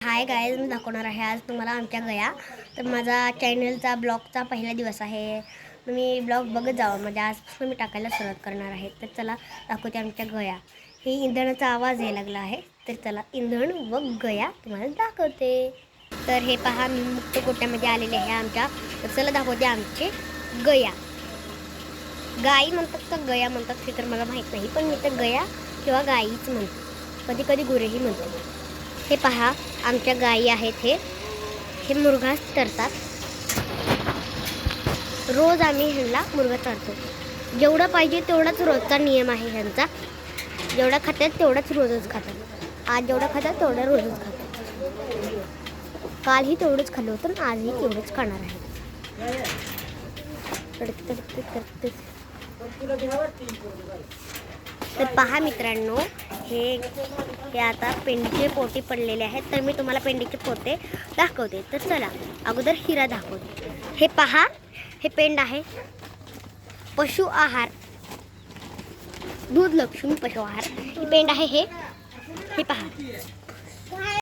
Hi guys, मी दाखवणार आहे आज तुम्हाला आमच्या गया. तर माझा चॅनलचा ब्लॉगचा पहिला दिवस आहे. तुम्ही ब्लॉग बघत जावा, म्हणजे आजपासून मी टाकायला सुरुवात करणार आहे. तर चला दाखवते आमच्या गया. हे इंधनाचा आवाज यायला लागला आहे, तर चला इंधन व गया तुम्हाला दाखवते. तर हे पहा, मी मुक्त गोट्यामध्ये आलेले आहे आमच्या. तर चला दाखवते आमचे गया. गाई म्हणतात का गया म्हणतात हे तर मला माहीत नाही, पण मी तर गया किंवा गाईच म्हणतो, कधी कधी गुरेही म्हणतो. हे पहा, आमच्या गायी आहेत. हे मुर्गा चरतात. रोज आम्ही ह्यांना मुर्गा चरतो. जेवढं पाहिजे तेवढाच रोजचा नियम आहे ह्यांचा. जेवढा खातात तेवढाच रोजच खातात. आज जेवढं खातात तेवढं रोजच खातात. कालही तेवढंच खाल्लं होतं आणि आजही तेवढंच खाणार आहे. तर पहा मित्रांनो, हे आता पेंडीचे पोटे पडलेले आहेत. तर मी तुम्हाला पेंडीचे पोते दाखवते. तर चला अगोदर हिरा दाखवते. हे पहा, हे पेंड आहे. पशु आहार, दूध लक्ष्मी पशु आहार हे पेंड आहे. हे पहा.